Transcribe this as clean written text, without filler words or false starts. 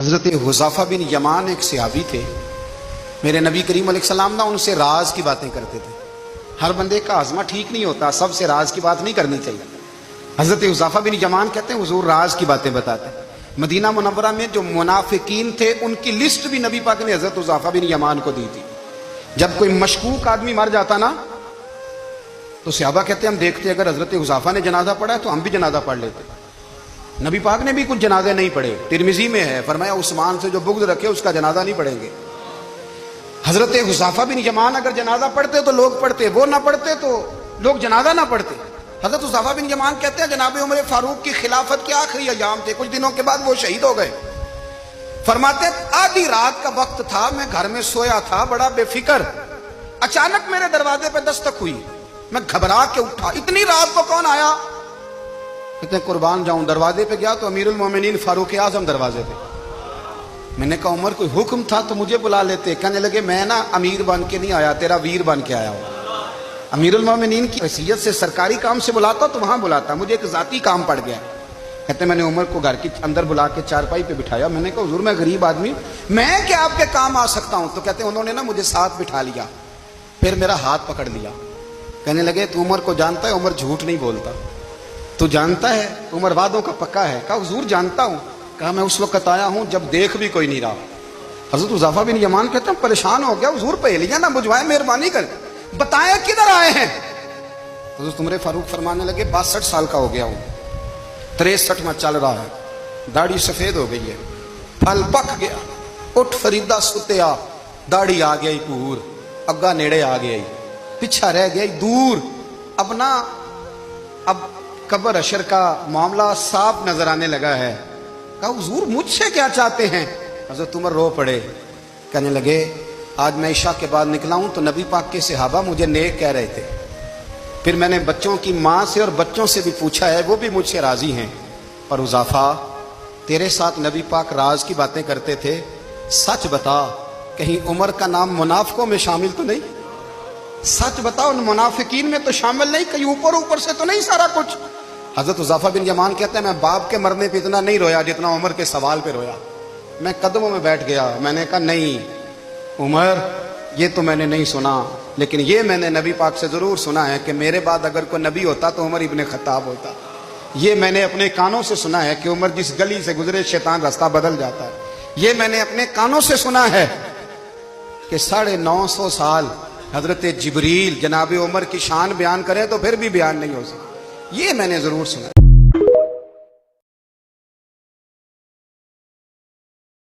حضرت حذیفہ بن یمان ایک صحابی تھے، میرے نبی کریم علیہ السلام نا ان سے راز کی باتیں کرتے تھے۔ ہر بندے کا ہاضمہ ٹھیک نہیں ہوتا، سب سے راز کی بات نہیں کرنی چاہیے۔ حضرت حذیفہ بن یمان کہتے ہیں حضور راز کی باتیں بتاتے ہیں۔ مدینہ منورہ میں جو منافقین تھے ان کی لسٹ بھی نبی پاک نے حضرت حذیفہ بن یمان کو دی تھی۔ جب کوئی مشکوک آدمی مر جاتا نا تو صحابہ کہتے ہیں ہم دیکھتے اگر حضرت حذیفہ نے جنازہ پڑھا ہے تو ہم بھی جنازہ پڑھ لیتے۔ نبی پاک نے بھی کچھ جنازے نہیں پڑھے، ترمذی میں ہے، فرمایا عثمان سے جو بغض رکھے اس کا جنازہ نہیں پڑھیں گے۔ حضرت حذیفہ بن یمان اگر جنازہ پڑھتے تو لوگ پڑھتے، وہ نہ پڑھتے تو لوگ جنازہ نہ پڑھتے۔ حضرت حذیفہ بن یمان کہتے ہیں جناب عمر فاروق کی خلافت کے آخری ایام تھے، کچھ دنوں کے بعد وہ شہید ہو گئے۔ فرماتے آدھی رات کا وقت تھا، میں گھر میں سویا تھا بڑا بے فکر، اچانک میرے دروازے پہ دستک ہوئی، میں گھبرا کے اٹھا، اتنی رات کو کون آیا؟ کہتے ہیں قربان جاؤں، دروازے پہ گیا تو امیر المومنین فاروق اعظم دروازے پہ۔ میں نے کہا عمر کوئی حکم تھا تو مجھے بلا لیتے۔ کہنے لگے میں نا امیر بن کے نہیں آیا، تیرا ویر بن کے آیا ہوں۔ امیر المومنین کی حیثیت سے سرکاری کام سے بلاتا تو وہاں بلاتا، مجھے ایک ذاتی کام پڑ گیا۔ کہتے ہیں میں نے عمر کو گھر کے اندر بلا کے چارپائی پہ بٹھایا، میں نے کہا حضور میں غریب آدمی، میں کیا آپ کے کام آ سکتا ہوں؟ تو کہتے ہیں انہوں نے نا مجھے ساتھ بٹھا لیا، پھر میرا ہاتھ پکڑ لیا، کہنے لگے تو عمر کو جانتا ہے؟ عمر جھوٹ نہیں بولتا، تو جانتا ہے عمر وعدوں کا پکا ہے؟ کہا حضور جانتا ہوں۔ کہا میں اس وقت آیا ہوں جب دیکھ بھی کوئی نہیں رہا۔ حضرت حذیفہ بن یمان کہتے ہیں پریشان ہو گیا، حضور پہلیاں نہ بجھوائے، مہربانی کر بتائیں کدھر آئے ہیں؟ حضرت عمر فاروق فرمانے لگے 62 سال کا ہو گیا ہوں، 63 میں چل رہا ہے، داڑھی سفید ہو گئی ہے، پھل پک گیا، اٹھ فریدہ ستیا، داڑھی آ گئی پور، اگا نیڑے آ گئی، پیچھا رہ گئی دور، اب قبر اشر کا معاملہ صاف نظر آنے لگا ہے۔ کہا حضور مجھ سے کیا چاہتے ہیں؟ حضرت عمر رو پڑے، کہنے لگے آج میں عشاء کے بعد نکلا ہوں تو نبی پاک کے صحابہ مجھے نیک کہہ رہے تھے، پھر میں نے بچوں کی ماں سے اور بچوں سے بھی پوچھا ہے، وہ بھی مجھ سے راضی ہیں، اور حذیفہ تیرے ساتھ نبی پاک راز کی باتیں کرتے تھے، سچ بتا کہیں عمر کا نام منافقوں میں شامل تو نہیں؟ سچ بتا ان منافقین میں تو شامل نہیں، کہیں اوپر سے تو نہیں سارا کچھ؟ حضرت حذیفہ بن یمان کہتے ہیں میں باپ کے مرنے پہ اتنا نہیں رویا جتنا عمر کے سوال پہ رویا۔ میں قدموں میں بیٹھ گیا، میں نے کہا نہیں عمر یہ تو میں نے نہیں سنا، لیکن یہ میں نے نبی پاک سے ضرور سنا ہے کہ میرے بعد اگر کوئی نبی ہوتا تو عمر ابن خطاب ہوتا۔ یہ میں نے اپنے کانوں سے سنا ہے کہ عمر جس گلی سے گزرے شیطان راستہ بدل جاتا ہے۔ یہ میں نے اپنے کانوں سے سنا ہے کہ 950 سال حضرت جبریل جناب عمر کی شان بیان کرے تو پھر بھی بیان نہیں ہو سکتا۔ یہ میں نے ضرور سنا۔